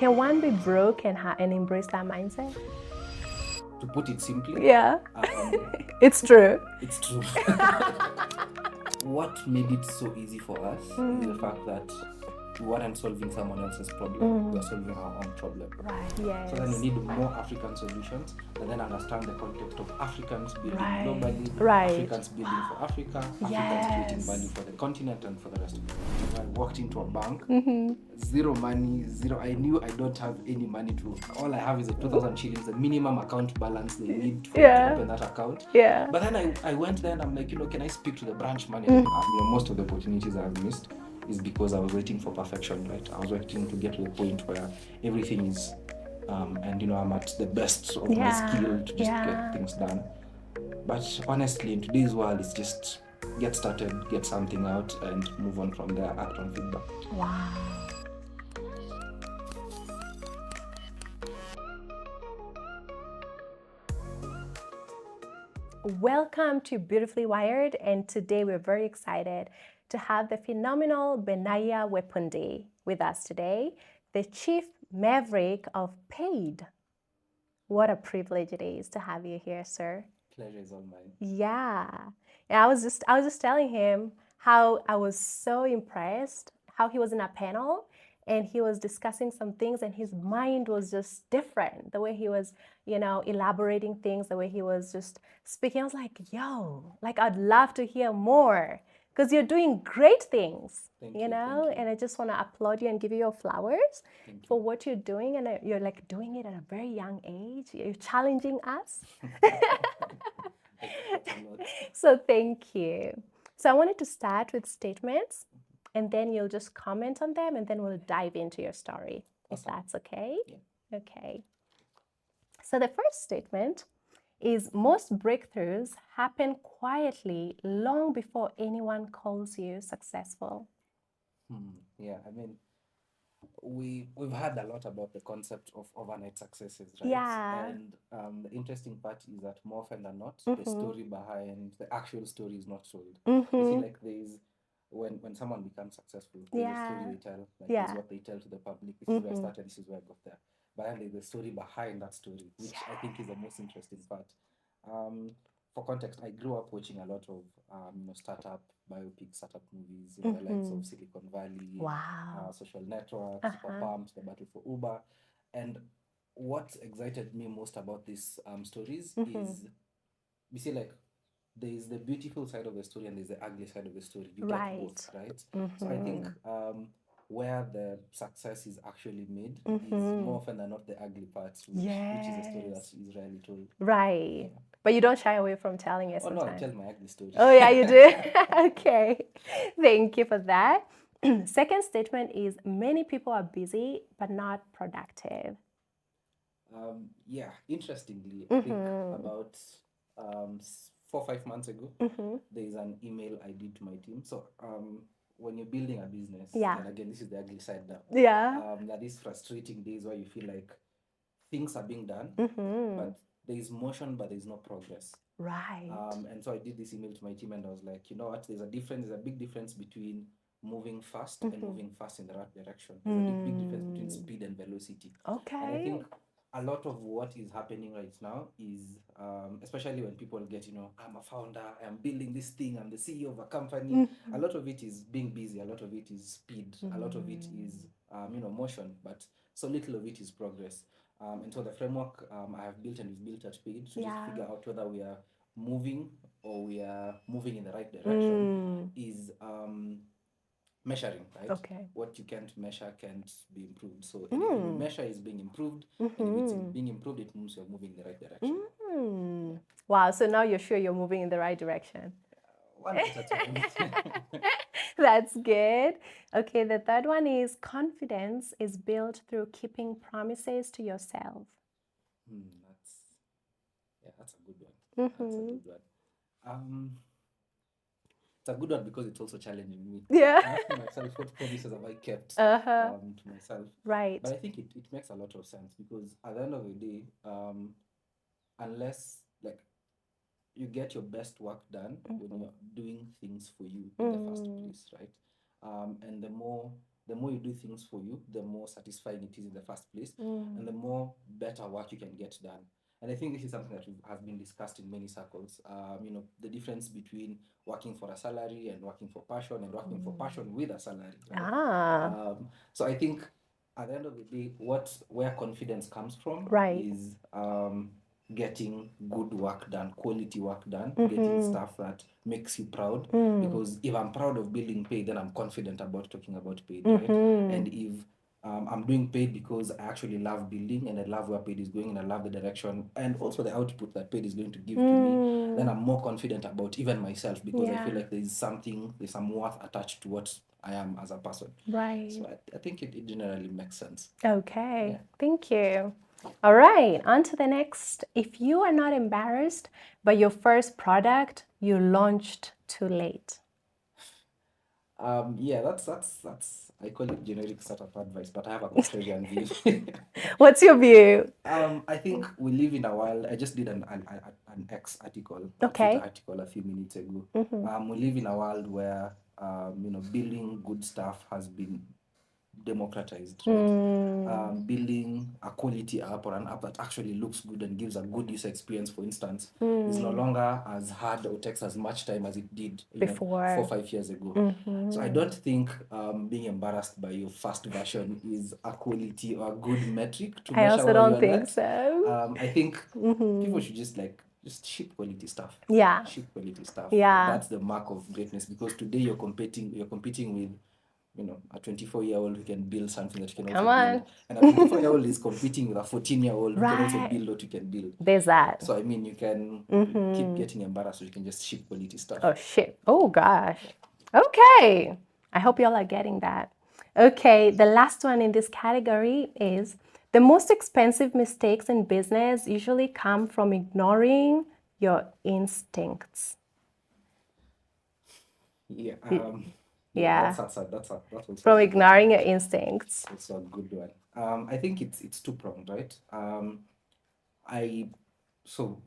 Can one be broke and embrace that mindset? To put it simply, Yeah. It's true. it's true. What made it so easy for us is the fact that we weren't solving someone else's problem, we are solving our own problem. Right. Yes. So then we need more African solutions, and then understand the context of Africans building globally, Right. Africans building for Africa, Africans creating value for the continent and for the rest of the world. So I walked into a bank, zero money, zero. I knew I don't have any money to. All I have is a 2,000 shillings, the minimum account balance they need for to open that account. Yeah. But then I went there and I'm like, can I speak to the branch manager? Most of the opportunities I've missed is because I was waiting for perfection, right? I was waiting to get to the point where everything is, and I'm at the best of my skill to just get things done. But honestly, in today's world, it's just get started, get something out, and move on from there, act on feedback. Wow. Welcome to Beautifully Wired, and today we're very excited to have the phenomenal Benaiah Wepundi with us today, the Chief Maverick of PAYD. What a privilege it is to have you here, sir. Pleasure is all mine. Yeah. And I was just telling him how I was so impressed, how he was in a panel and he was discussing some things and his mind was just different. The way he was, elaborating things, the way he was just speaking. I was like, yo, I'd love to hear more because you're doing great things, Thank you you. And I just want to applaud you and give you your flowers Thank for you. what you're doing. And you're doing it at a very young age. You're challenging us. So thank you. So I wanted to start with statements and then you'll just comment on them and then we'll dive into your story, if that's okay. Yeah. Okay. So the first statement is most breakthroughs happen quietly long before anyone calls you successful. Yeah, I mean, we've heard a lot about the concept of overnight successes, right? Yeah. And the interesting part is that more often than not, the story behind the actual story is not told. You see, like there's when someone becomes successful, there's a story they tell, this is what they tell to the public. This is where I started. This is where I got there. But then there's the story behind that story, which I think is the most interesting part. For context, I grew up watching a lot of startup biopic, startup movies, the likes of Silicon Valley, Social Network, Super Pumped, The Battle for Uber. And what excited me most about these stories is, you see, like, there is the beautiful side of the story and there's the ugly side of the story. You get both, right? So I think where the success is actually made is more often than not the ugly parts, which is a story that is rarely told. Right. Yeah. But you don't shy away from telling it sometimes. Oh, no, I tell my ugly story. Oh, yeah, you do? Okay. Thank you for that. Second statement is many people are busy but not productive. Yeah, interestingly, I think about 4 or 5 months ago, there is an email I did to my team. So when you're building a business, and again, this is the ugly side now. Yeah. That is frustrating days where you feel like things are being done, but there is motion, but there is no progress. Right. And so I did this email to my team and I was like, you know what, there's a big difference between moving fast and moving fast in the right direction. There's a big difference between speed and velocity. Okay. And I think a lot of what is happening right now is, especially when people get, I'm a founder, I'm building this thing, I'm the CEO of a company. A lot of it is being busy, a lot of it is speed, a lot of it is, motion, but so little of it is progress. And so the framework I have built and we've built at PAYD to just figure out whether we are moving or we are moving in the right direction is measuring, right? Okay. What you can't measure can't be improved. So anything you measure is being improved, and if it's being improved, it means you're moving in the right direction. Yeah. Wow, so now you're sure you're moving in the right direction. One at a time. That's good. Okay, the third one is confidence is built through keeping promises to yourself. That's a good one. That's a good one. It's a good one because it's also challenging me. Yeah. I'm asking myself, what promises have I kept to myself? Right. But I think it makes a lot of sense because at the end of the day, unless you get your best work done when you're doing things for you in the first place, right? And the the more you do things for you, the more satisfying it is in the first place, and the more better work you can get done. And I think this is something that has been discussed in many circles. The difference between working for a salary and working for passion, and working for passion with a salary. Right? So I think at the end of the day, where confidence comes from is getting good work done, quality work done, getting stuff that makes you proud. Because if I'm proud of building paid, then I'm confident about talking about paid, right? And if I'm doing paid because I actually love building and I love where paid is going and I love the direction and also the output that paid is going to give to me, then I'm more confident about even myself, because I feel like there's some worth attached to what I am as a person. Right. So I think it generally makes sense. Okay. Thank you. All right, on to the next. If you are not embarrassed by your first product you launched too late. That's I call it generic startup advice, but I have a contrarian view. What's your view? I think we live in a world. I just did an X article, a Okay. Twitter article a few minutes ago. We live in a world where building good stuff has been democratized, right? Building a quality app or an app that actually looks good and gives a good user experience, for instance, is no longer as hard or takes as much time as it did Before. 4 or 5 years ago. So I don't think being embarrassed by your first version is a quality or a good metric to I measure also where don't you're think at. so. I think people should just ship quality stuff. Yeah. Ship quality stuff. Yeah. That's the mark of greatness, because today you're competing with a 24-year-old who can build something that you can Come also on. build. And a 24-year-old is competing with a 14-year-old who can also Right. build what you can build. There's that. So I mean, you can keep getting embarrassed, or you can just ship quality stuff. Oh shit. Oh gosh. Okay. I hope y'all are getting that. Okay, the last one in this category is the most expensive mistakes in business usually come from ignoring your instincts. Yeah. Yeah. That's From ignoring your instincts. also a good one. I think it's two-pronged, right? So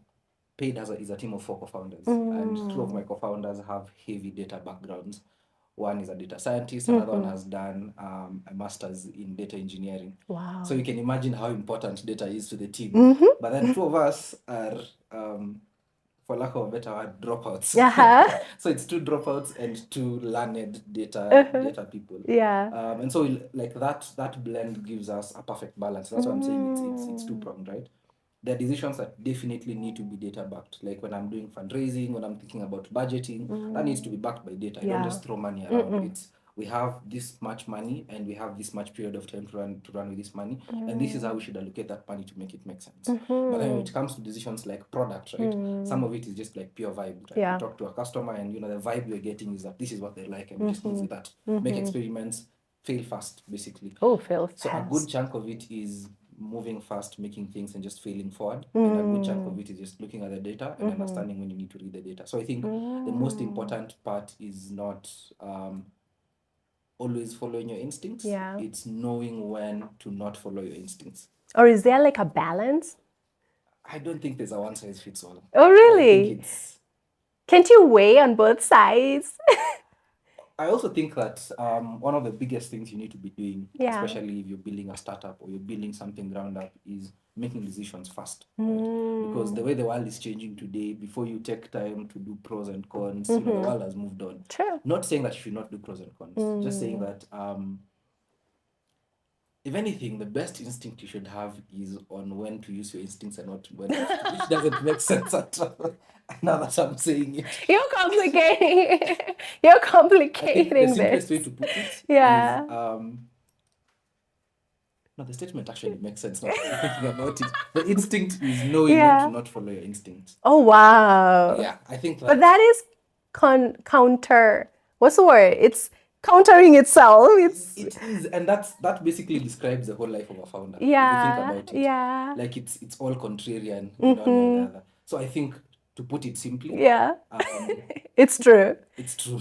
Paid is a team of 4 co-founders, and 2 of my co-founders have heavy data backgrounds. One is a data scientist, another one has done a master's in data engineering. Wow. So you can imagine how important data is to the team. But then 2 of us are, for lack of a better word, dropouts. So it's 2 dropouts and 2 learned data people. Yeah. And so that blend gives us a perfect balance. That's what I'm saying. It's two-pronged, right? There are decisions that definitely need to be data backed. Like when I'm doing fundraising, when I'm thinking about budgeting, that needs to be backed by data. I don't just throw money around. We have this much money and we have this much period of time to run with this money, and this is how we should allocate that money to make it make sense. But then when it comes to decisions like product, right, some of it is just like pure vibe, right? You talk to a customer and the vibe you're getting is that this is what they like, and we just move with that. Make experiments, fail fast, basically. Fail fast. So a good chunk of it is moving fast, making things, and just failing forward. And a good chunk of it is just looking at the data and understanding when you need to read the data. So I think the most important part is not always following your instincts. Yeah. It's knowing when to not follow your instincts. Or is there like a balance? I don't think there's a one size fits all. Oh, really? I think it's... Can't you weigh on both sides? I also think that one of the biggest things you need to be doing, especially if you're building a startup or you're building something ground up, is making decisions fast. Right? Because the way the world is changing today, before you take time to do pros and cons, the world has moved on. True. Not saying that you should not do pros and cons, just saying that if anything, the best instinct you should have is on when to use your instincts and not when not to, which doesn't make sense at all. Now that I'm saying it. You're complicating. You're complicating the simplest way to put it is no, the statement actually makes sense now that I'm thinking about it. The instinct is knowing when to not follow your instinct. Oh, wow. Yeah, I think that. But that is counter. What's the word? It's countering itself. It is, and that basically describes the whole life of a founder. Yeah. If you think about it. Yeah. Like it's all contrarian, one way or the other. So I think, to put it simply, it's true. It's true.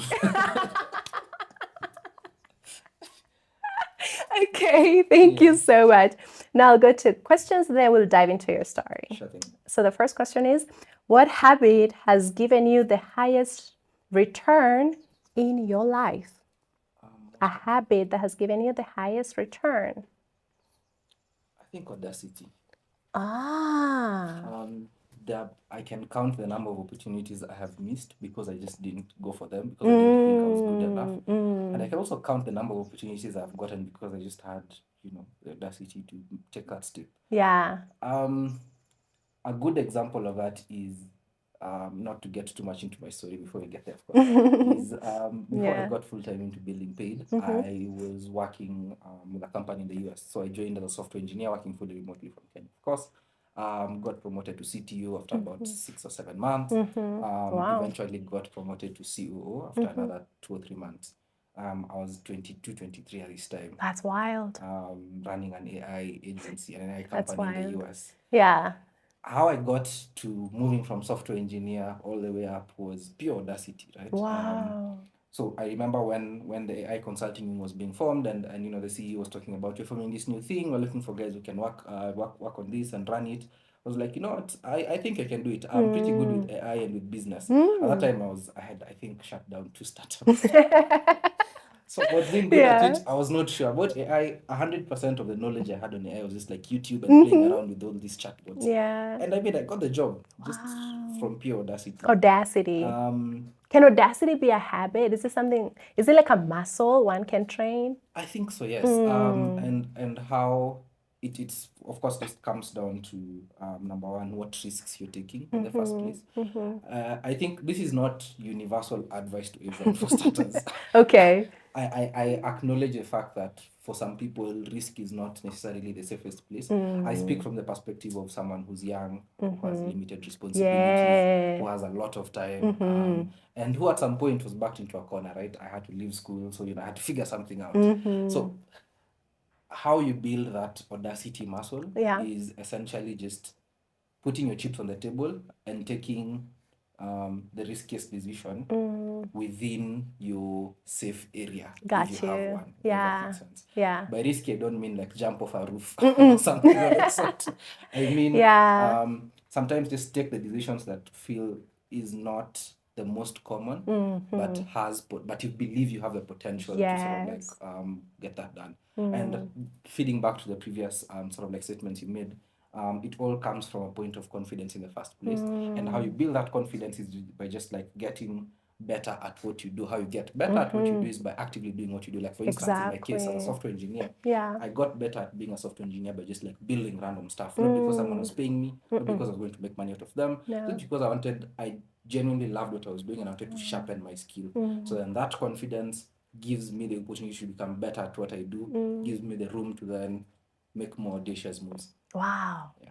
Okay, thank you so much. Now I'll go to questions, then we'll dive into your story. Sure thing. So the first question is, what habit has given you the highest return in your life? A habit that has given you the highest return. I think audacity. Ah. I can count the number of opportunities I have missed because I just didn't go for them because I didn't think I was good enough. And I can also count the number of opportunities I've gotten because I just had, the audacity to take that step. Yeah. A good example of that is, not to get too much into my story before we get there, of course, is before I got full time into building paid, I was working with a company in the US. So I joined as a software engineer working fully remotely from Kenya. Of course, got promoted to CTO after about 6 or 7 months. Wow. Eventually got promoted to COO after another 2 or 3 months. I was 22, 23 at this time. That's wild. Running an AI agency, an AI company in the US. Yeah. How I got to moving from software engineer all the way up was pure audacity, right? Wow. So I remember when the AI consulting was being formed, and the CEO was talking about, we're forming this new thing, we're looking for guys who can work on this and run it. I was like, you know what, I think I can do it. I'm pretty good with AI and with business. At that time I had, I think, shut down 2 startups. So I was doing good at it. I was not sure about AI. 100% of the knowledge I had on AI was just like YouTube and playing around with all these chatbots. Yeah. And I got the job just from pure audacity. Audacity. Can audacity be a habit? Is it like a muscle one can train? I think so, yes. And how it's of course this comes down to number one, what risks you're taking in the first place. I think this is not universal advice to everyone for starters. Okay. I acknowledge the fact that for some people, risk is not necessarily the safest place. I speak from the perspective of someone who's young, who has limited responsibilities, who has a lot of time, and who at some point was backed into a corner, right? I had to leave school, so I had to figure something out. So how you build that audacity muscle is essentially just putting your chips on the table and taking the riskiest decision within your safe area, if you have one. If that makes sense. Yeah. By risky, I don't mean like jump off a roof or something of that sort. I mean, sometimes just take the decisions that feel is not the most common, but you believe you have the potential to sort of like get that done. And feeding back to the previous sort of like statements you made, it all comes from a point of confidence in the first place. And how you build that confidence is by just like getting better at what you do. How you get better at what you do is by actively doing what you do. Like for instance, in my case as a software engineer, I got better at being a software engineer by just like building random stuff. Not because someone was paying me, not because I was going to make money out of them, just because I genuinely loved what I was doing and I wanted to sharpen my skill. So then that confidence gives me the opportunity to become better at what I do, gives me the room to then make more audacious moves. Wow. Yeah.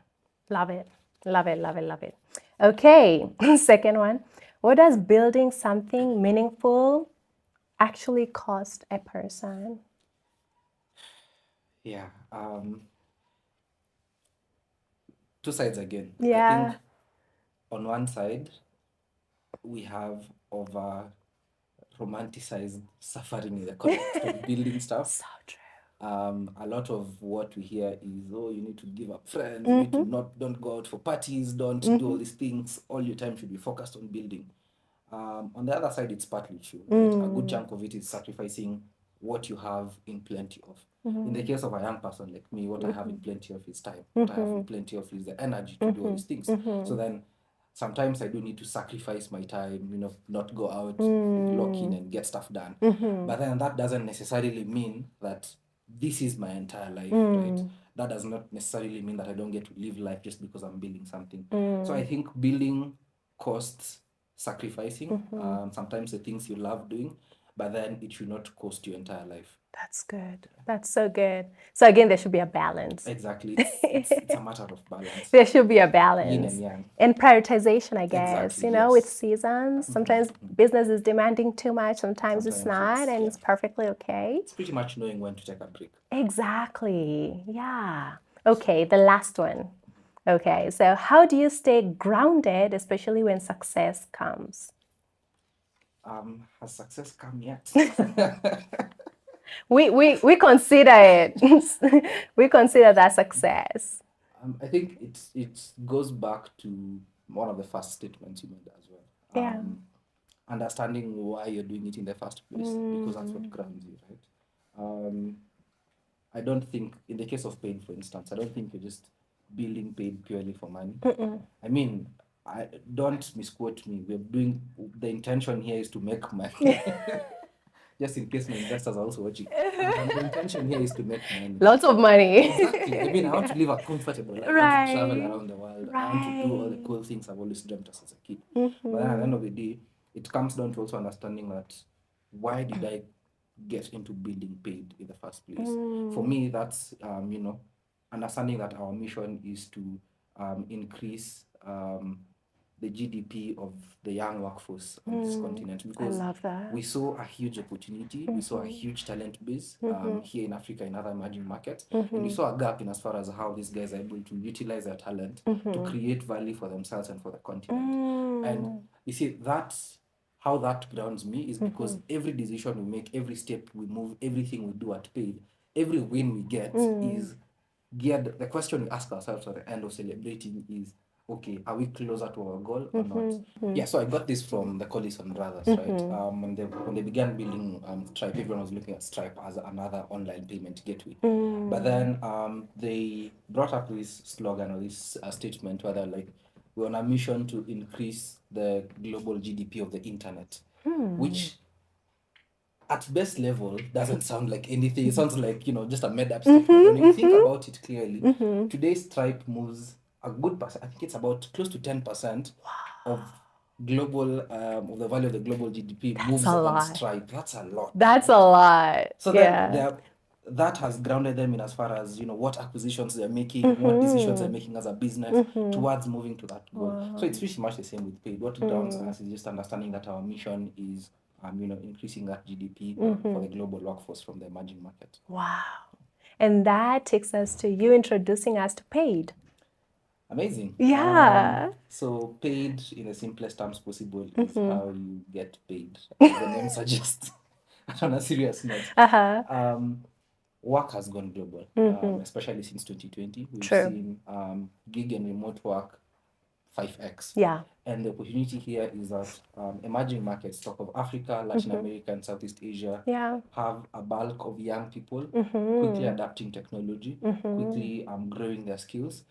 Love it. Love it, love it, love it. Okay, second one. What does building something meaningful actually cost a person? Yeah. Two sides again. Yeah. I think on one side, we have over romanticized suffering in the context of building stuff. So true. A lot of what we hear is, you need to give up friends, you need to don't go out for parties, don't do all these things. All your time should be focused on building. On the other side, it's partly true. Right? A good chunk of it is sacrificing what you have in plenty of. In the case of a young person like me, what I have in plenty of is time. What I have in plenty of is the energy to do all these things. So then sometimes I do need to sacrifice my time, not go out, lock in and get stuff done. But then that doesn't necessarily mean that this is my entire life, right? That does not necessarily mean that I don't get to live life just because I'm building something. So I think building costs sacrificing sometimes the things you love doing, but then it should not cost your entire life. That's good. That's so good. So again, there should be a balance. Exactly. It's a matter of balance. There should be a balance. Yin and yang. And prioritization, I guess. Exactly, with seasons. Sometimes business is demanding too much, sometimes it's not, and it's perfectly okay. It's pretty much knowing when to take a break. Exactly. Yeah. Okay, the last one. Okay, so how do you stay grounded, especially when success comes? Has success come yet? We consider it. We consider that success. I think it goes back to one of the first statements you made as well. Understanding why you're doing it in the first place, because that's what grounds you, right? um, I don't think, in the case of paid, for instance, I don't think you're just billing paid purely for money. I mean, I don't misquote me. We're doing, the intention here is to make money. Just in case my investors are also watching. The intention here is to make money. Lots of money. Exactly. I mean, I want to live a comfortable life. I want to travel around the world. I want to do all the cool things I've always dreamt of as a kid. But then at the end of the day, it comes down to also understanding that, why did I get into being paid in the first place? For me, that's understanding that our mission is to increase the GDP of the young workforce on this continent, because I love that. we saw a huge opportunity, we saw a huge talent base here in Africa, in other emerging markets, and we saw a gap in as far as how these guys are able to utilize their talent to create value for themselves and for the continent. And you see, that's how that grounds me, is because every decision we make, every step we move, everything we do at paid, every win we get is geared. The question we ask ourselves at the end of celebrating is, okay, are we closer to our goal or not? Yeah, so I got this from the Collison brothers, right? When they began building Stripe, everyone was looking at Stripe as another online payment gateway. But then they brought up this slogan, or this statement, where they're like, we're on a mission to increase the global GDP of the internet, which at best level doesn't sound like anything. It sounds like, just a made up statement. When you think about it clearly, today's Stripe moves a good percent. I think it's about close to 10% of global of the value of the global GDP moves on Stripe. That's a lot. That's a lot. So then that has grounded them in as far as what acquisitions they're making, what decisions they're making as a business towards moving to that goal. So it's pretty much the same with paid. What grounds us is just understanding that our mission is increasing that GDP for the global workforce from the emerging market. Wow. And that takes us to you introducing us to paid. Amazing. Yeah. So paid, in the simplest terms possible, is how you get paid, as the name suggests. On a serious note, work has gone global, especially since 2020. We've seen gig and remote work 5x. Yeah. And the opportunity here is that emerging markets, talk of Africa, Latin America, and Southeast Asia, have a bulk of young people quickly adapting technology, quickly growing their skills,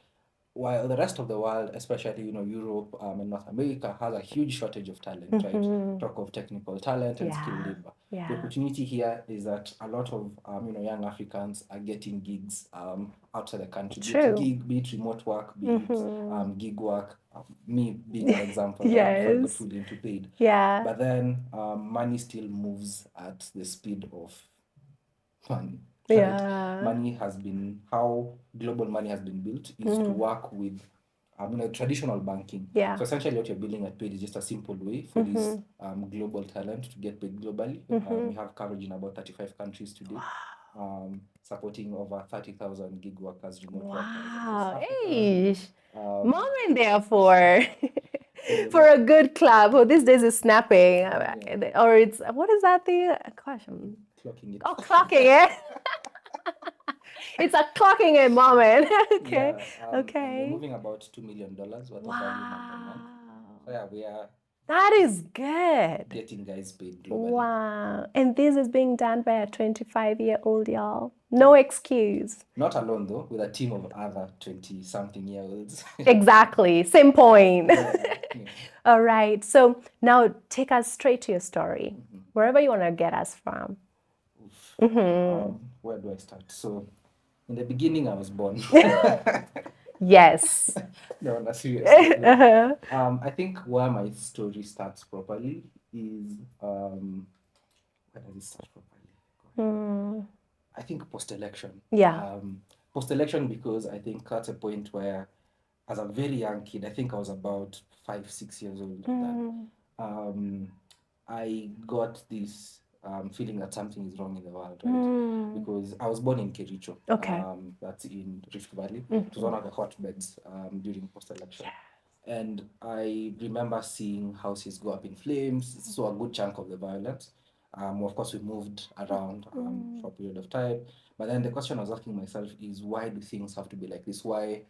while the rest of the world, especially Europe and North America, has a huge shortage of talent, right? Talk of technical talent and skilled labor. The opportunity here is that a lot of young Africans are getting gigs outside the country. Be it remote work, be it gig work. Me being an example, before I got fully into paid. Yeah. But then money still moves at the speed of money. Right? Yeah. Money has been, how global money has been built is to work with traditional banking. So essentially what you're building at paid is just a simple way for this global talent to get paid globally. We have coverage in about 35 countries today. Supporting over 30,000 gig workers, remote workers. Wow. Moment there for a good club. Oh, these days is snapping. Or it's, what is that thing? Gosh, clocking it. Oh, clocking it. It's a clocking it moment. Okay. We're moving about $2 million worth of value month on month. So yeah, we are. That is good. Getting guys paid globally. Wow. And this is being done by a 25-year-old, y'all. No excuse. Not alone, though, with a team of other 20-something-year-olds. Exactly. Same point. All right. So now take us straight to your story. Wherever you want to get us from. Where do I start? So, in the beginning, I was born. Yes. No, on a serious note. I think where my story starts properly is where does it start properly? I think post-election. Yeah. Post-election, because I think that's a point where, as a very young kid, I think I was about 5-6 years old. I got this feeling that something is wrong in the world, right? Because I was born in Kericho. Okay. That's in Rift Valley. It was one of the hotbeds during post-election. And I remember seeing houses go up in flames. So a good chunk of the violence. Of course, we moved around for a period of time. But then the question I was asking myself is, why do things have to be like this? Why,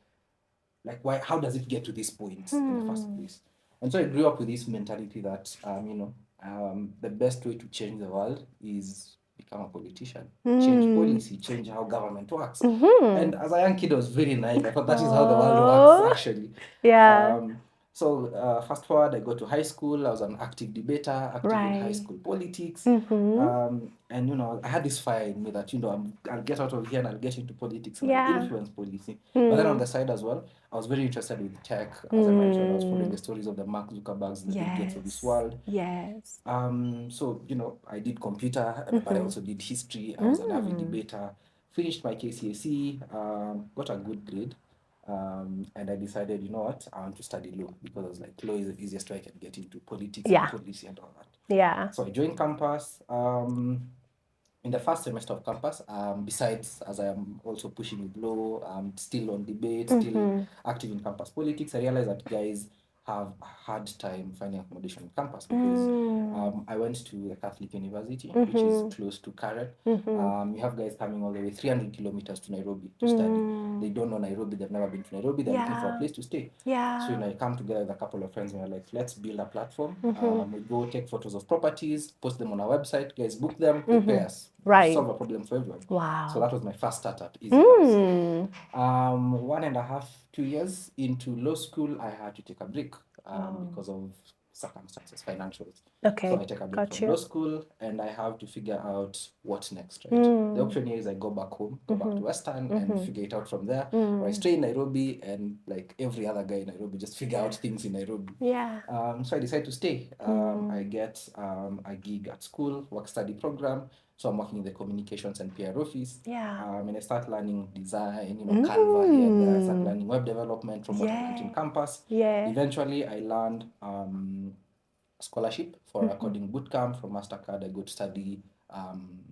how does it get to this point in the first place? And so I grew up with this mentality that, the best way to change the world is become a politician, change policy, change how government works. And as a young kid, I was very naive. I thought that is how the world works, actually. Yeah. So fast forward, I go to high school. I was an active debater, active in high school politics. And, you know, I had this fire in me that, you know, I'll get out of here and I'll get into politics and I'll influence policy. But then on the side as well, I was very interested with tech. As I mentioned, I was following the stories of the Mark Zuckerbergs, the Bill Gates of this world. Yes. So, you know, I did computer, but I also did history. I was an avid debater. Finished my KCSE, got a good grade. And I decided, you know what, I want to study law, because I was like, law is the easiest way I can get into politics and policy and all that. Yeah. So I joined campus. In the first semester of campus, besides, as I am also pushing with law, still on debate, still active in campus politics, I realized that guys have a hard time finding accommodation on campus, because I went to a Catholic university, which is close to Karen. You have guys coming all the way 300 kilometers to Nairobi to study. They don't know Nairobi, they've never been to Nairobi, they're looking for a place to stay. So, you know, I come together with a couple of friends and we're like, let's build a platform. We go take photos of properties, post them on our website, guys book them, they pay us. Solve a problem for everyone. Wow. So that was my first startup, Easy House. 1.5, 2 years into law school, I had to take a break because of circumstances, financials. Okay. So I take a break from law school and I have to figure out what's next, right? The option here is I go back home, go back to Western and figure it out from there. Or I stay in Nairobi and, like every other guy in Nairobi, just figure out things in Nairobi. Yeah. So I decided to stay. I get a gig at school, work study program. So I'm working in the communications and PR office. Yeah. And I start learning design, you know, Canva here and there. I start learning web development from what I learned in campus. Eventually, I learned scholarship for a coding bootcamp from MasterCard. I go to study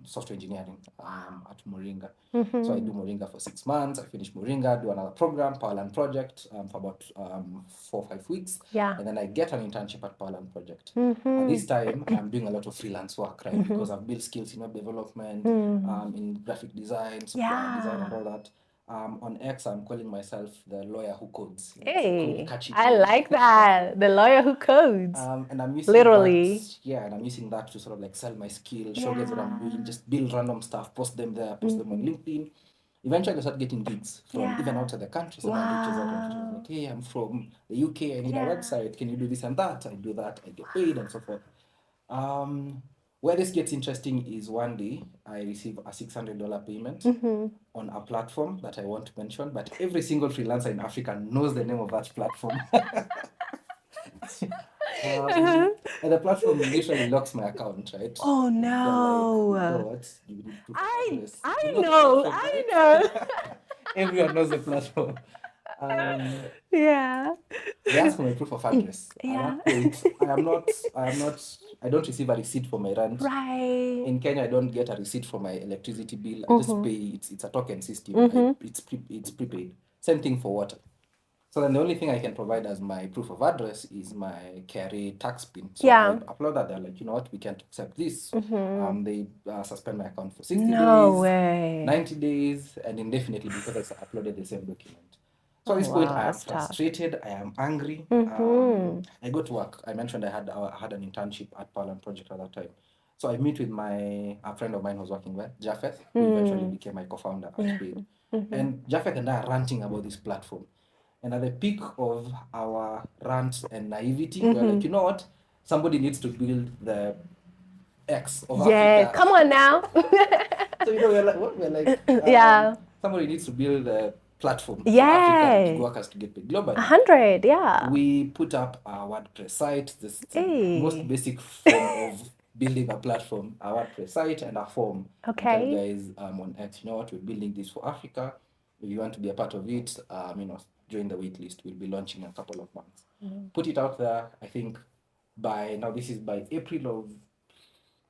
software engineering at Moringa. So I do Moringa for 6 months. I finish Moringa, do another program, Powerland Project, for about 4 or 5 weeks. And then I get an internship at Powerland Project. At this time, I'm doing a lot of freelance work, right? Because I've built skills in web development, in graphic design, software design, and all that. On X, I'm calling myself the lawyer who codes. Hey, I like that. The lawyer who codes. And I'm using literally that, and I'm using that to sort of like sell my skills, show guys what I'm doing, just build random stuff, post them there, post them on LinkedIn. Eventually, I start getting gigs from even outside the country. Someone reaches out and says, like, hey, I'm from the UK, I need a website, can you do this and that? I do that, I get paid, and so forth. Where this gets interesting is one day I receive a $600 payment on a platform that I won't mention, but every single freelancer in Africa knows the name of that platform. And the platform literally locks my account, right? Oh no! Like, you know what? You need proof of address. I know. Everyone knows the platform. Yeah. They ask for my proof of address. At that point, I don't receive a receipt for my rent. Right. In Kenya, I don't get a receipt for my electricity bill. I just pay. It's a token system. It's prepaid. Same thing for water. So then the only thing I can provide as my proof of address is my KRA tax pin. So I upload that. They're like, you know what, we can't accept this. They suspend my account for 60 days, 90 days, and indefinitely because I uploaded the same document. So at this point, I am frustrated. I am angry. I go to work. I mentioned I had an internship at Powerland Project at that time. So I meet with a friend of mine who was working there, Japheth, who eventually became my co-founder at PAYD. And Japheth and I are ranting about this platform. And at the peak of our rant and naivety, we're like, you know what? Somebody needs to build the X of Africa. Yeah, come on now. So, you know, we're like, what? We're like, somebody needs to build a platform for African gig workers to get paid globally. 100, yeah. We put up a WordPress site, the most basic form of building a platform, a WordPress site and a form. Okay. And tell guys on X, you know what, we're building this for Africa. If you want to be a part of it, you know, join the wait list. We'll be launching in a couple of months. Put it out there. I think this is by April of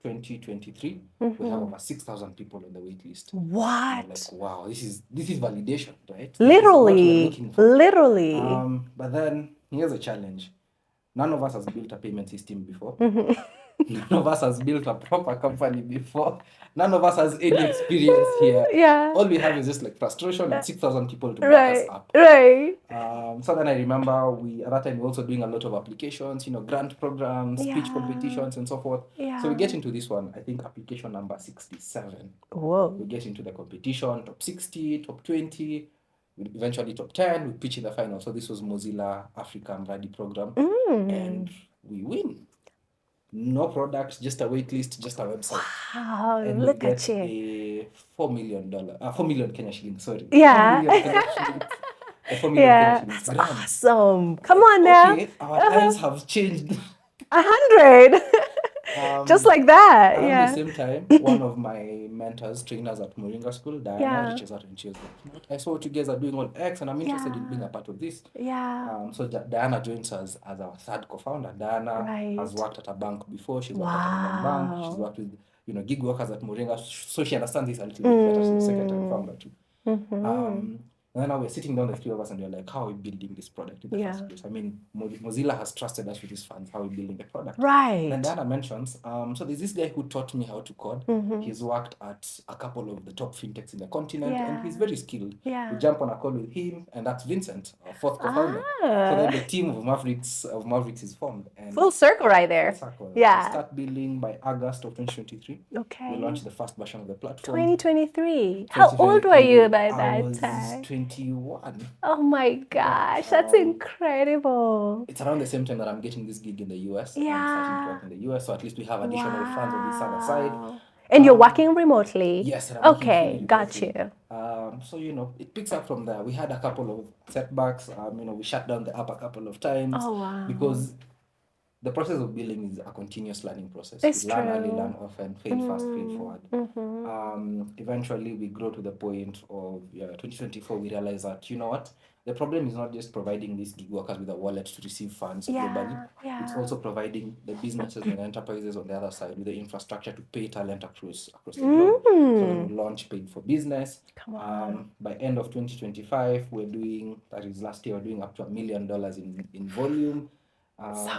2023, we have over 6,000 people on the wait list. What? Like, wow, this is validation, right? Literally. But then here's a challenge. None of us has built a payment system before. None of us has built a proper company before. None of us has any experience here. Yeah. All we have is just like frustration and 6,000 people to back us Right. up. Right. So then I remember at that time we were also doing a lot of applications, grant programs, speech Yeah. competitions, and so forth. Yeah. So we get into this one, I think application number 67. Whoa. We get into the competition, top 60, top 20, eventually top 10. We pitch in the final. So this was Mozilla Africa Mradi program, and we win. No products, just a wait list, just a website. Wow, And we look get at you. a $4 million Kenya shillings, sorry. Yeah. 4 million Kenya shillings. A 4 million Kenya Yeah, shillings that's grant. awesome. Come on now. Okay, our lives have changed. 100. Just like that. Around the Yeah. same time, one of my mentors, trainers at Moringa School, Diana, Yeah. reaches out and she was like, "You know what? I saw what you guys are doing on X and I'm interested in being a part of this." Yeah. So Diana joins us as our third co-founder. Diana has Right. worked at a bank before. She's worked at a non-bank. She's Wow. worked with gig workers at Moringa, so she understands this a little bit better. She's the second time founder too. And then now we're sitting down, the three of us, and we're like, how are we building this product in the Yeah. first place? I mean, Mozilla has trusted us with these funds. How are we building the product? Right. Then Diana mentions, so there's this guy who taught me how to code. He's worked at a couple of the top fintechs in the continent, and he's very skilled. Yeah. We jump on a call with him, and that's Vincent, our fourth co-founder. So then the team of Mavericks is formed. And Full circle right there. full circle. Yeah. We start building by August of 2023. Okay. We launched the first version of the platform. 2023. How old were you by I that was time? 21. Oh my gosh, that's incredible. It's around the same time that I'm getting this gig in the US. I'm starting to work in the US, so at least we have additional funds on this other side. And you're working remotely? Yes, and I'm working Okay, fully got remotely. you. So it picks up from there. We had a couple of setbacks. We shut down the app a couple of times. Oh, wow. Because the process of building is a continuous learning process. It's You learn early, true. learn often, fail fast, fail forward. Eventually, we grow to the point of 2024. We realize that the problem is not just providing these gig workers with a wallet to receive funds globally. It's also providing the businesses and enterprises on the other side with the infrastructure to pay talent across the globe. So when we launch Paid for Business, by end of 2025, that is last year, we're doing up to $1 million in volume.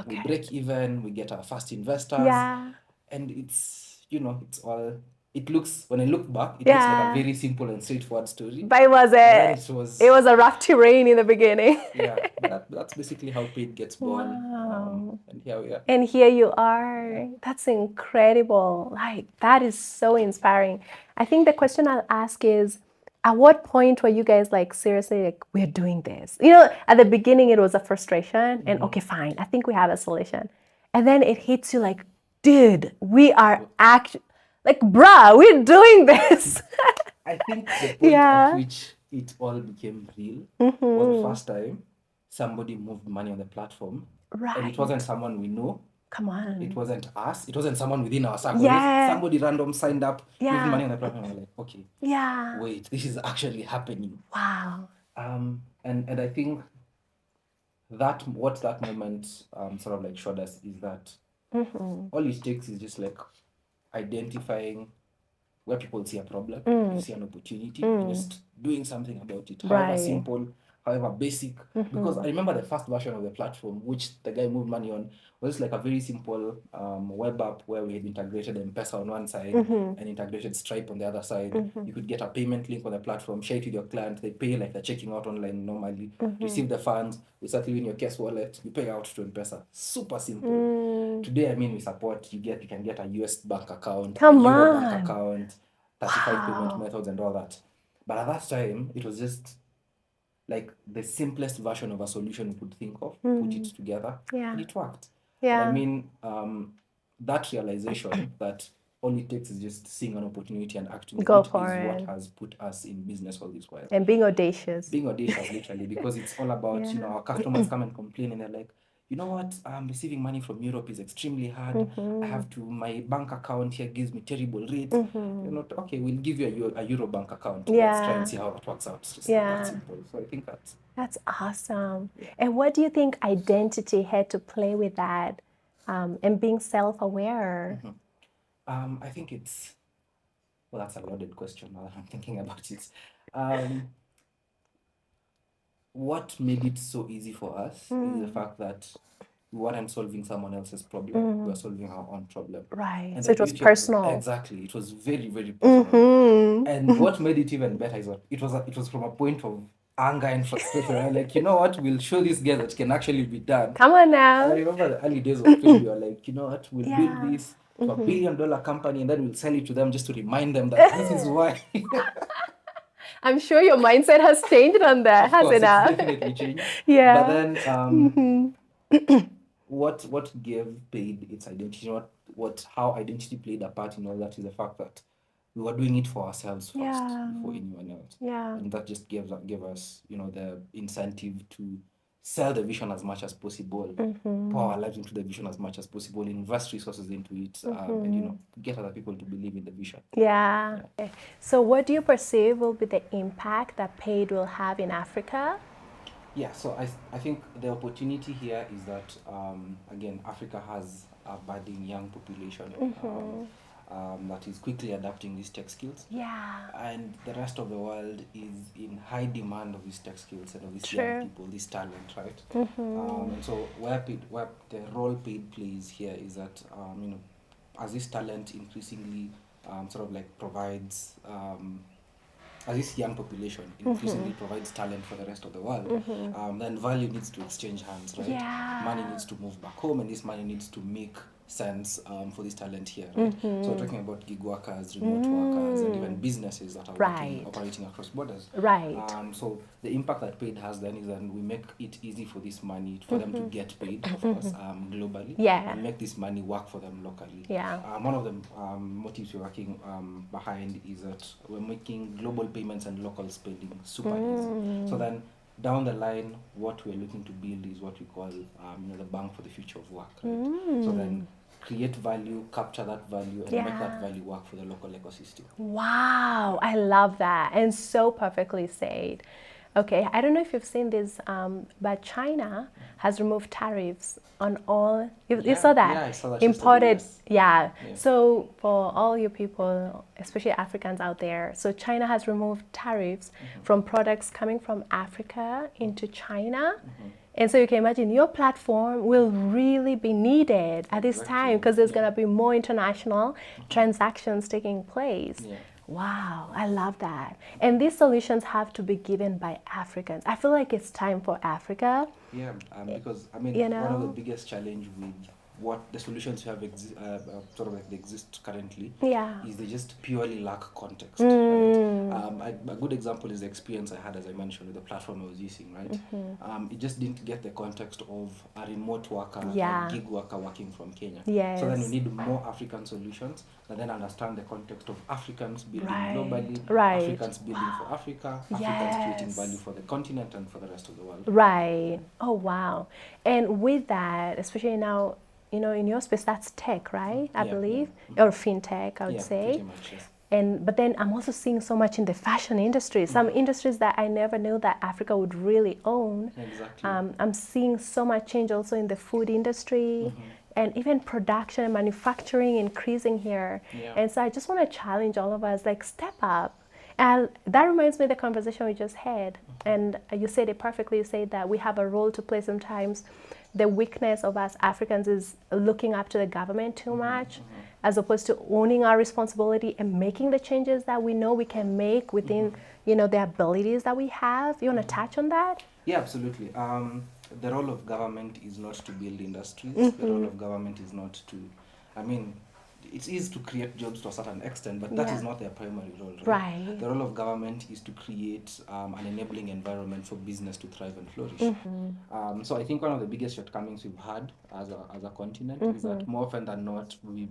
We break even, we get our first investors, and it's all. It looks, when I look back, it looks like a very simple and straightforward story. But it was a rough terrain in the beginning. That's basically how Paid gets born. And here we are. And here you are. That's incredible. Like, that is so inspiring. I think the question I'll ask is, at what point were you guys like, seriously, like, we're doing this? At the beginning, it was a frustration and okay, fine, I think we have a solution. And then it hits you like, dude, we are like, bruh, we're doing this. I think the point at which it all became real was the first time somebody moved money on the platform. Right. And it wasn't someone we know. Come on. It wasn't us. It wasn't someone within our circle. Somebody random signed up, moved money on the platform. And we're like, okay, wait, this is actually happening. Wow. And I think what that moment sort of like showed us is that all it takes is just like identifying where people see a problem, you see an opportunity, and just doing something about it. However simple, however basic. Because I remember the first version of the platform, which the guy moved money on, was like a very simple web app where we had integrated M-Pesa on one side and integrated Stripe on the other side. You could get a payment link on the platform, share it with your client, they pay like they're checking out online normally, receive the funds, we start leaving your cash wallet, you pay out to M-Pesa. Super simple. Today, we support, you can get a US bank account, a Euro bank account, 35 payment methods and all that. But at that time, it was just like the simplest version of a solution we could think of, put it together, and it worked. And that realization that all it takes is just seeing an opportunity and acting on it is what has put us in business all this while. And being audacious. Being audacious, literally, because it's all about, our customers come and complain and they're like, you know what, receiving money from Europe is extremely hard. My bank account here gives me terrible rates. Okay, we'll give you a Euro bank account. Let's try and see how that works out. It's just that simple. So I think that's awesome. And what do you think identity had to play with that, and being self-aware? I think that's a loaded question now that I'm thinking about it. What made it so easy for us is the fact that we weren't solving someone else's problem. We were solving our own problem. Right. And So the it was beauty of personal. exactly, it was very, very personal. And what made it even better is that it was from a point of anger and frustration. I'm like, you know what? We'll show these guys that can actually be done. Come on now. I remember the early days of PAYD. We were like, you know what? We'll build Yeah. this to a $1 billion company, and then we'll sell it to them just to remind them that this is why. I'm sure your mindset has changed on that, Of course, hasn't it's it? definitely changed. Yeah. But then what gave PAYD its identity, how identity played a part in all that is the fact that we were doing it for ourselves first before anyone else. Yeah. And that just gave us, the incentive to sell the vision as much as possible, pour our lives into the vision as much as possible, invest resources into it, and get other people to believe in the vision. Yeah. Okay. So what do you perceive will be the impact that PAYD will have in Africa? Yeah, so I think the opportunity here is that, again, Africa has a budding young population that is quickly adapting these tech skills. Yeah. And the rest of the world is in high demand of these tech skills and of these True. young people, this talent, right? And so where the role PAYD plays here is that, as this talent increasingly sort of like provides as this young population increasingly provides talent for the rest of the world, then value needs to exchange hands, right? Yeah. Money needs to move back home, and this money needs to make sense for this talent here, right? So we're talking about gig workers, remote workers, and even businesses that are operating across borders. Right. So the impact that PAYD has then is that we make it easy for this money, for them to get paid, of course, globally, and make this money work for them locally. Yeah. One of the motives we're working behind is that we're making global payments and local spending super easy. So then down the line, what we're looking to build is what we call the bank for the future of work, right? So then create value, capture that value, and make that value work for the local ecosystem. Wow, I love that, and so perfectly said. Okay, I don't know if you've seen this, but China has removed tariffs on all. You saw that? Yeah, I saw that. Imported. Yeah. So for all you people, especially Africans out there, so China has removed tariffs from products coming from Africa into China. And so you can imagine your platform will really be needed at this time because there's going to be more international transactions taking place. Yeah. Wow, I love that. And these solutions have to be given by Africans. I feel like it's time for Africa. Yeah, because one of the biggest challenge with what the solutions you have sort of like they exist currently is they just purely lack context. Right? A good example is the experience I had, as I mentioned, with the platform I was using. Right, it just didn't get the context of a remote worker, a gig worker working from Kenya. So then we need more African solutions that then understand the context of Africans building globally, Africans building for Africa, Africans creating value for the continent and for the rest of the world. Right. Oh wow. And with that, especially now, in your space, that's tech, right? I believe, or fintech, I would say. Pretty much, yes. But then I'm also seeing so much in the fashion industry, some industries that I never knew that Africa would really own. Exactly. I'm seeing so much change also in the food industry and even production and manufacturing increasing here. And so I just want to challenge all of us, like, step up. And that reminds me of the conversation we just had. And you said it perfectly. You said that we have a role to play sometimes. The weakness of us Africans is looking up to the government too much, as opposed to owning our responsibility and making the changes that we know we can make within, the abilities that we have. You want to touch on that? Yeah, absolutely. The role of government is not to build industries. The role of government is not to, it's easy to create jobs to a certain extent, but that is not their primary role, right? The role of government is to create an enabling environment for business to thrive and flourish. So I think one of the biggest shortcomings we've had as a continent is that more often than not, we've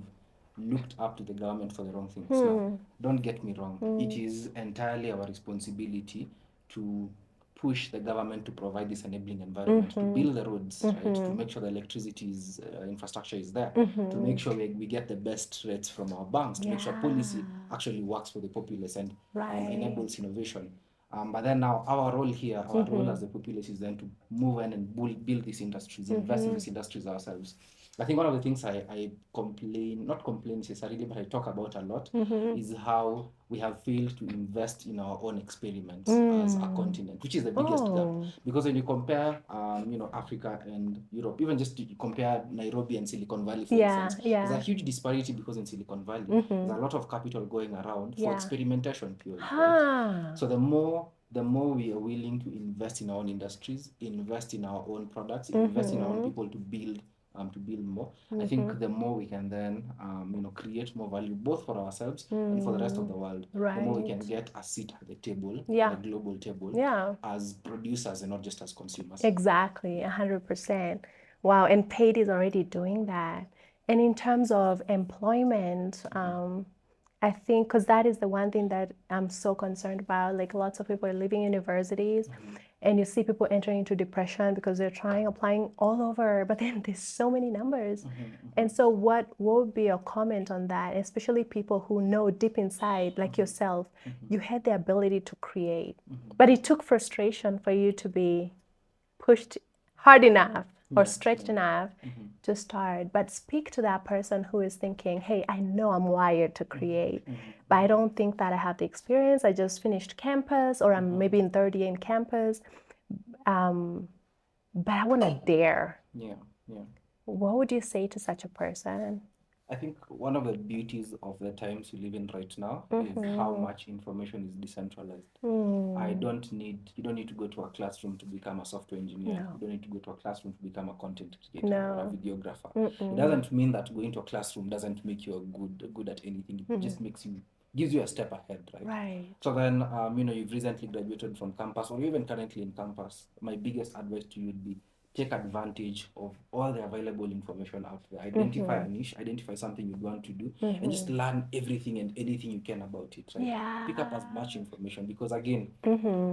looked up to the government for the wrong things. Now, don't get me wrong. It is entirely our responsibility to push the government to provide this enabling environment, to build the roads, right, to make sure the electricity infrastructure is there, to make sure we get the best rates from our banks, to make sure policy actually works for the populace and enables innovation. But then now our role here, our role as the populace is then to move in and build these industries, invest in these industries ourselves. I think one of the things I not complain necessarily, but I talk about a lot is how we have failed to invest in our own experiments as a continent, which is the biggest gap. Because when you compare, Africa and Europe, even just to compare Nairobi and Silicon Valley, for instance, there's a huge disparity because in Silicon Valley, there's a lot of capital going around for experimentation purely, right? So the more we are willing to invest in our own industries, invest in our own products, invest in our own people to build more, I think the more we can then create more value both for ourselves and for the rest of the world. The more we can get a seat at the table, the global table, as producers and not just as consumers. Exactly, 100%. Wow, and PAYD is already doing that. And in terms of employment, I think, because that is the one thing that I'm so concerned about. Like, lots of people are leaving universities, and you see people entering into depression because they're applying all over, but then there's so many numbers. And so what would be your comment on that, especially people who know deep inside, like yourself, you had the ability to create, but it took frustration for you to be pushed hard enough or stretched enough to start. But speak to that person who is thinking, hey, I know I'm wired to create, but I don't think that I have the experience. I just finished campus, or I'm maybe in third year in campus, but I want to dare. What would you say to such a person? I think one of the beauties of the times we live in right now is how much information is decentralized. You don't need to go to a classroom to become a software engineer. You don't need to go to a classroom to become a content creator or a videographer. It doesn't mean that going to a classroom doesn't make you good at anything. It just gives you a step ahead, right? So then, you've recently graduated from campus, or even currently in campus. My biggest advice to you would be, take advantage of all the available information out there. Identify a niche, identify something you want to do, and just learn everything and anything you can about it, right? Pick up as much information, because again,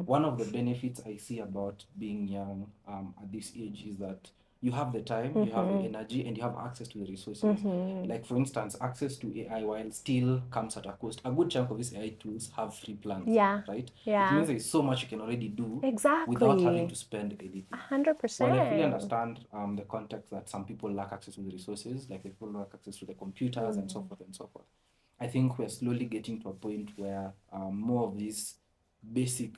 one of the benefits I see about being young at this age is that you have the time, you have the energy, and you have access to the resources. Like, for instance, access to AI, while still comes at a cost, a good chunk of these AI tools have free plans, right? It means there's so much you can already do without having to spend anything. 100%. While I fully understand the context that some people lack access to the resources, like people lack access to the computers and so forth and so forth, I think we're slowly getting to a point where more of this basic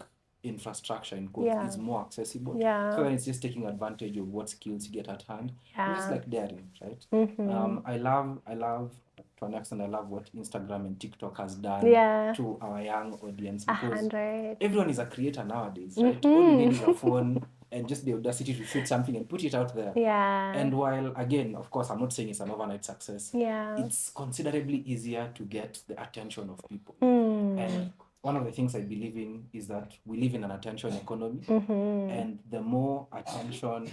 infrastructure in quotes is more accessible. So then it's just taking advantage of what skills you get at hand. And it's like daring, right? I love to an extent, I love what Instagram and TikTok has done to our young audience, because everyone is a creator nowadays, right? All you need is a phone and just the audacity to shoot something and put it out there. And while, again, of course, I'm not saying it's an overnight success, it's considerably easier to get the attention of people. And one of the things I believe in is that we live in an attention economy, and the more attention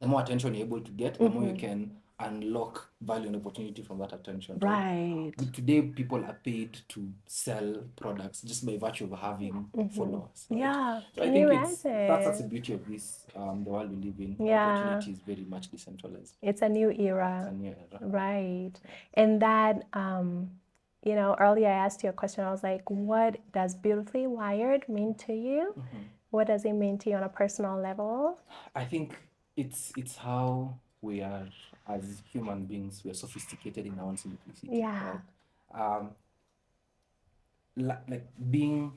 you're able to get, the more you can unlock value and opportunity from that attention. Right. Today, people are paid to sell products just by virtue of having followers. Right? So I think that's the beauty of this, the world we live in. Opportunity is very much decentralized. It's a new era. It's a new era. Right. And that, earlier I asked you a question. I was like, what does beautifully wired mean to you? What does it mean to you on a personal level? I think it's how we are as human beings. We are sophisticated in our own simplicity. Right? Like being,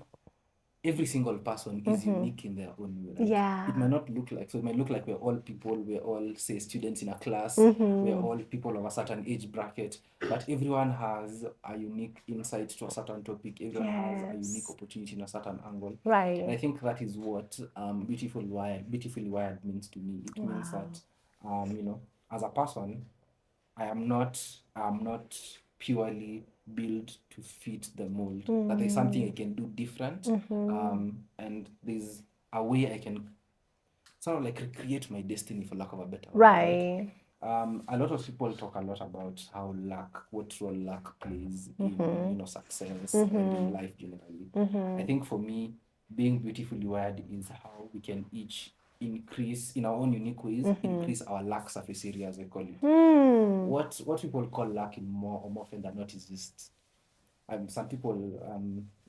every single person is unique in their own way. Right? It might not look like, so it might look like we're all people, we're all, say, students in a class, we're all people of a certain age bracket, but everyone has a unique insight to a certain topic, everyone has a unique opportunity in a certain angle. Right. And I think that is what beautifully wired means to me. It means that, as a person, I am not purely built to fit the mold. That there's something I can do different, and there's a way I can sort of like recreate my destiny, for lack of a better word. Right. A lot of people talk a lot about how what role luck plays in success and in life generally. I think for me, being beautifully wired is how we can each increase, in our own unique ways, increase our luck surface area, as I call it. What people call luck, in more often than not, is just some people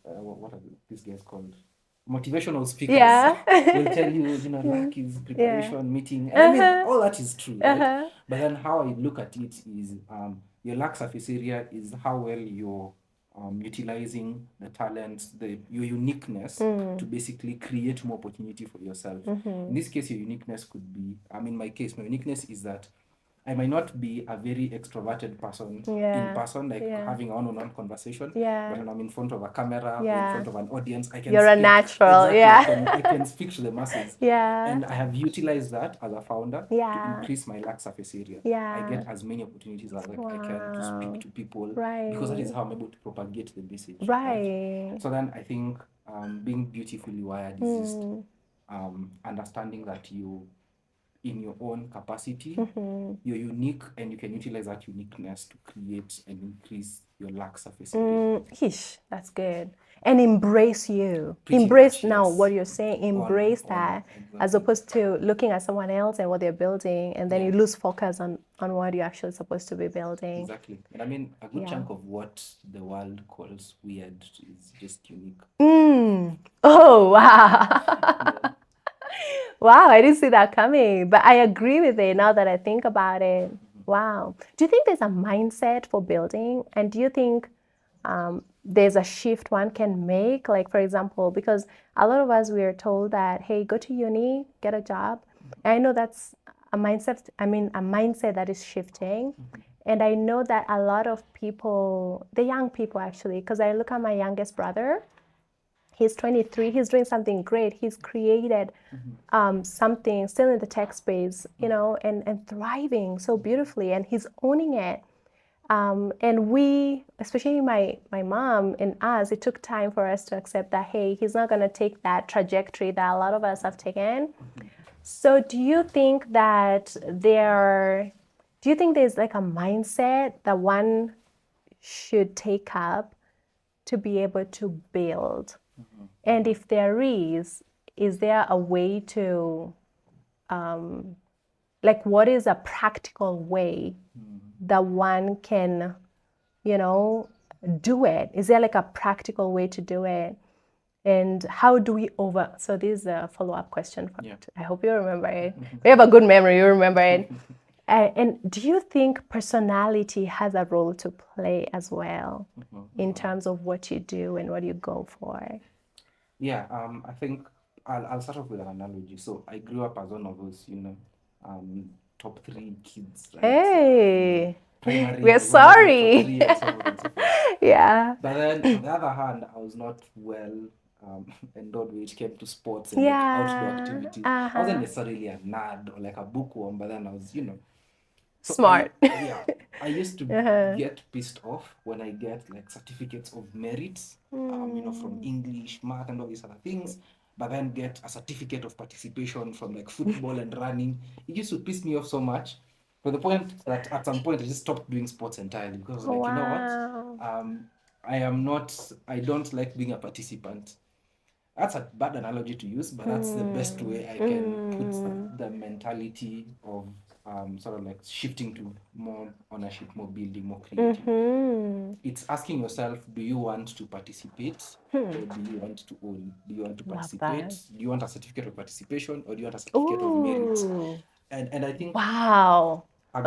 what are these guys called, motivational speakers, will tell you, luck is preparation, meeting, and I mean, all that is true, right? But then how I look at it is, your luck surface area is how well your utilizing the talents, your uniqueness to basically create more opportunity for yourself. In this case, your uniqueness could be, in my case, my uniqueness is that I might not be a very extroverted person in person, like having a one-on-one conversation. But when I'm in front of a camera or in front of an audience, I can You're speak. a natural, Exactly, I can speak to the masses. Yeah. And I have utilized that as a founder to Yeah. increase my lung surface area. Yeah. I get as many opportunities as I can to speak to people, because that is how I'm able to propagate the message. Right. So then I think being beautifully wired is just understanding that you, in your own capacity, you're unique, and you can utilize that uniqueness to create and increase your lack surface area. That's good. And embrace you. Pretty Embrace much, now yes. what you're saying. Embrace Honor, that, exactly. as opposed to looking at someone else and what they're building, and then you lose focus on what you're actually supposed to be building. Exactly. And I mean, a good chunk of what the world calls weird is just unique. Oh, wow. Wow, I didn't see that coming, but I agree with it now that I think about it. Wow. Do you think there's a mindset for building? And do you think there's a shift one can make? Like, for example, because a lot of us, we are told that, hey, go to uni, get a job. And I know that's a mindset that is shifting. And I know that a lot of people, the young people actually, because I look at my youngest brother, he's 23, he's doing something great. He's created something still in the tech space, and thriving so beautifully, and he's owning it. And we, especially my mom and us, it took time for us to accept that, hey, he's not going to take that trajectory that a lot of us have taken. So do you think that there's like a mindset that one should take up to be able to build? And if there is there a way to, like, what is a practical way that one can, do it? Is there like a practical way to do it? And how do we so this is a follow-up question. I hope you remember it. We have a good memory, you remember it. And do you think personality has a role to play as well in terms of what you do and what you go for? Yeah, I think I'll start off with an analogy. So I grew up as one of those, top 3 kids, right? Hey, primary, we're I was one of the top sorry. 3 and so on and so forth. Yeah. But then on the other hand, I was not well endowed when it came to sports and like outdoor activities. I wasn't necessarily a nerd or like a bookworm, but then I was, so Smart. I used to get pissed off when I get like certificates of merit, from English, math, and all these other things, but then get a certificate of participation from like football and running. It used to piss me off so much, to the point that at some point I just stopped doing sports entirely, because like, you know what, I don't like being a participant. That's a bad analogy to use, but that's the best way I can put the mentality of sort of like shifting to more ownership, more building, more creating. It's asking yourself, do you want to participate or do you want to own? Do you want to participate? Do you want a certificate of participation or do you want a certificate of merit? And I think a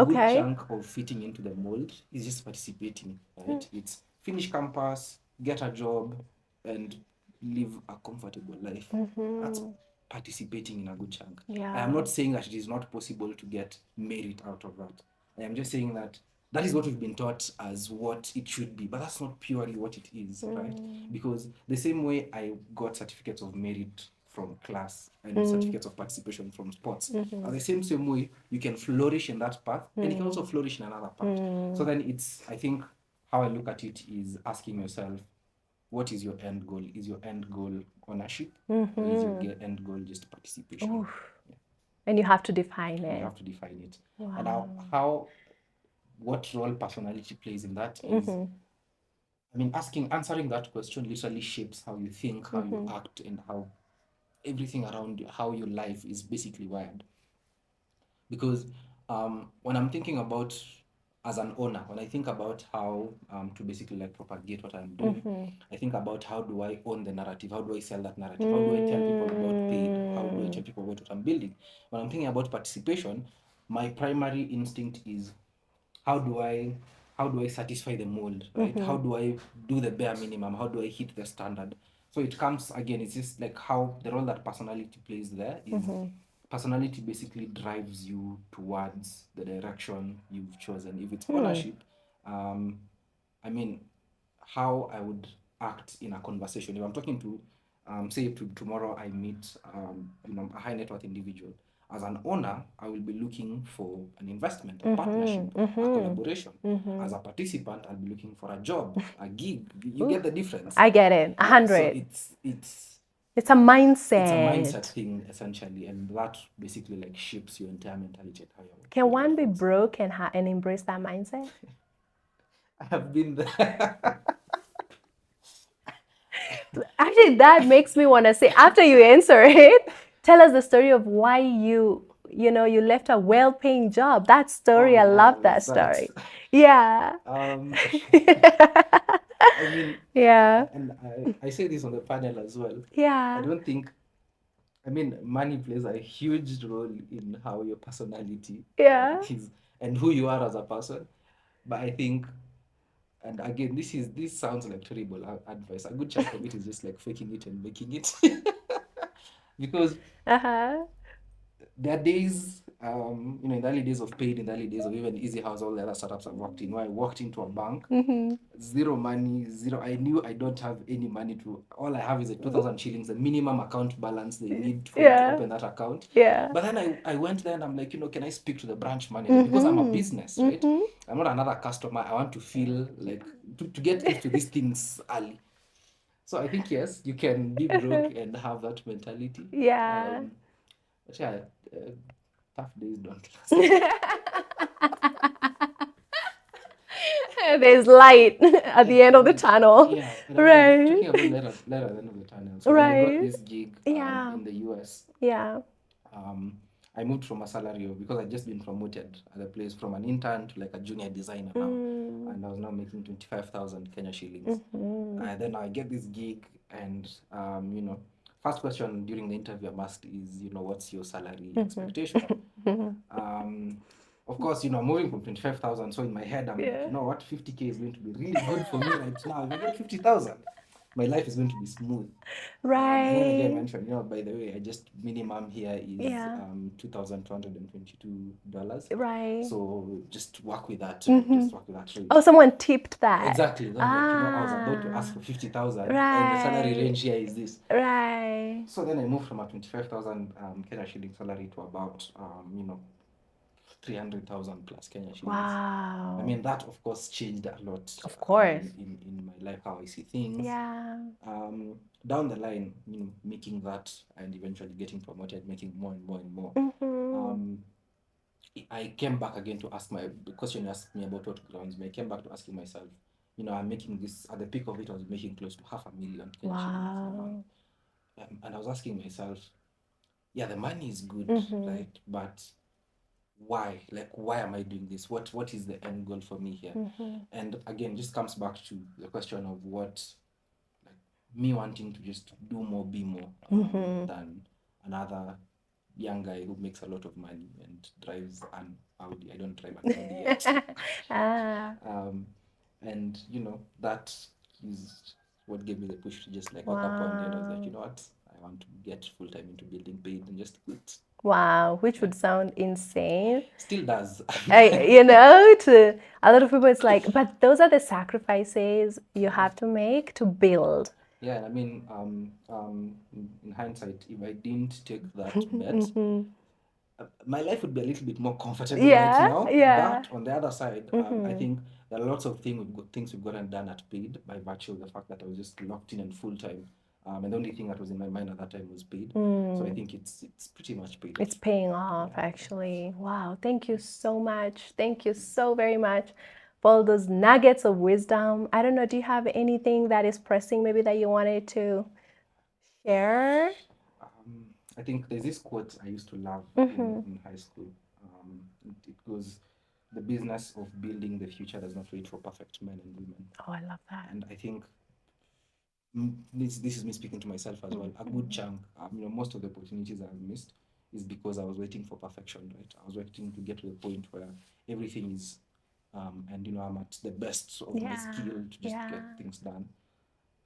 good chunk of fitting into the mold is just participating, right? It's finish campus, get a job, and live a comfortable life. That's participating in a good chunk. I am not saying that it is not possible to get merit out of that. I am just saying that that is what we've been taught as what it should be, but that's not purely what it is, right? Because the same way I got certificates of merit from class and certificates of participation from sports, at the same way you can flourish in that path and you can also flourish in another path. So then I think how I look at it is asking yourself, what is your end goal? Is your end goal ownership or is your end goal just participation? Yeah. And you have to define it. You have to define it. Wow. And now what role personality plays in that is, answering that question literally shapes how you think, how you act, and how everything around you, how your life is basically wired. Because when I'm thinking about, as an owner, when I think about how to basically like propagate what I'm doing, I think about how do I own the narrative, how do I sell that narrative, how do I tell people about PAYD, how do I tell people about what I'm building. When I'm thinking about participation, my primary instinct is how do I how do I satisfy the mold, right? How do I do the bare minimum? How do I hit the standard? So it comes again, it's just like how the role that personality plays there is personality basically drives you towards the direction you've chosen. If it's ownership, I mean, how I would act in a conversation. If I'm talking to, say, tomorrow I meet, a high net worth individual. As an owner, I will be looking for an investment, a partnership, a collaboration. As a participant, I'll be looking for a job, a gig. You get the difference. I get it. 100. So it's a mindset. It's a mindset thing essentially, and that basically like shapes your entire mentality. Can one be broke and embrace that mindset? I have been there. Actually, that makes me want to say, after you answer it, tell us the story of why you left a well-paying job. That story, I love that story. Yeah. I mean, yeah. And I say this on the panel as well. Yeah. I don't think, money plays a huge role in how your personality is and who you are as a person. But I think, and again, this sounds like terrible advice. A good chunk of it is just like faking it and making it. Because there are days, in the early days of PAYD, in the early days of even Easy House, all the other startups I've worked in, where I walked into a bank, zero money, zero. I knew I don't have any money all I have is 2,000 shillings, the minimum account balance they need for you to open that account. But then I went there and I'm like, can I speak to the branch manager? Because I'm a business, right? I'm not another customer. I want to feel like, to get used to these things early. So I think, yes, you can be broke and have that mentality. Yeah. But yeah, tough days don't last. There's light at the end of the tunnel. Yeah, right. Talking about later at the end of the tunnel. So when I got this gig in the US, I moved from a salary because I'd just been promoted at the place from an intern to like a junior designer now, and I was now making 25,000 Kenya shillings. And then I get this gig, and first question during the interview I'm asked is, what's your salary expectation? Of course, moving from 25,000, so in my head, I'm like, you know what, 50K is going to be really good for me right now. If I get 50,000, my life is going to be smooth. Right. And then again, I mentioned, by the way, I just minimum here is $2,222. Right. So just work with that. Just work with that rate. Oh, someone tipped that. Exactly. Like, I was about to ask for 50,000, and the salary range here is this. Right. So then I moved from a 25,000 Kenya shilling salary to about 300,000 plus Kenya shillings. Wow. I mean, that of course changed a lot. Of course. In my life, how I see things. Yeah. Down the line, making that and eventually getting promoted, making more and more and more. I came back again to ask the question you asked me about what grounds me. I came back to asking myself, I'm making this, at the peak of it, I was making close to 500,000 Kenya shillings a month. And I was asking myself, yeah, the money is good, right? But why? Like, why am I doing this? What is the end goal for me here? And again, just comes back to the question of what, like, me wanting to just do more, be more, than another young guy who makes a lot of money and drives an Audi. I don't drive an Audi yet. And that is what gave me the push to just like wake up one day and I was like, you know what? I want to get full time into building PAYD and just quit. Wow, which would sound insane. Still does. To a lot of people, it's like, but those are the sacrifices you have to make to build. Yeah, I mean, in hindsight, if I didn't take that bet, my life would be a little bit more comfortable right now. But on the other side, I think there are lots of things we've gotten done at PAYD by virtue of the fact that I was just locked in and full time. And the only thing that was in my mind at that time was PAYD. So I think it's pretty much paid. It's paying off, actually. Wow. Thank you so much. Thank you so very much for all those nuggets of wisdom. I don't know, do you have anything that is pressing maybe that you wanted to share? I think there's this quote I used to love in high school. It goes, the business of building the future does not wait for perfect men and women. Oh, I love that. And I think this is me speaking to myself as well. A good chunk, most of the opportunities I've missed is because I was waiting for perfection, right? I was waiting to get to the point where everything is and I'm at the best of my skill to just get things done.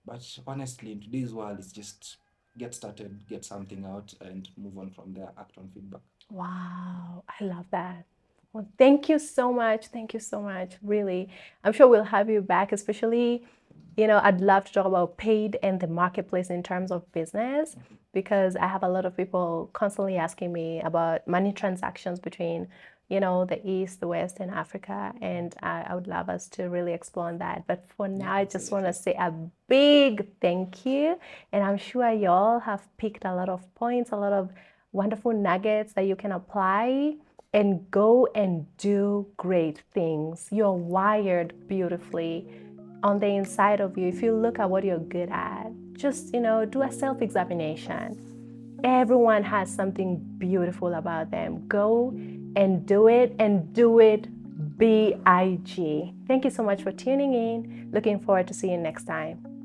But honestly, in today's world, it's just get started, get something out, and move on from there, act on feedback. Wow, I love that. Well, thank you so much. Thank you so much. Really, I'm sure we'll have you back, especially, I'd love to talk about paid and the marketplace in terms of business, because I have a lot of people constantly asking me about money transactions between, the East, the West, and Africa. And I would love us to really explore on that. But for now, I just want to say a big thank you. And I'm sure y'all have picked a lot of points, a lot of wonderful nuggets that you can apply and go and do great things. You're wired beautifully on the inside of you. If you look at what you're good at, just, do a self examination. Everyone has something beautiful about them. Go and do it big. Thank you so much for tuning in. Looking forward to seeing you next time.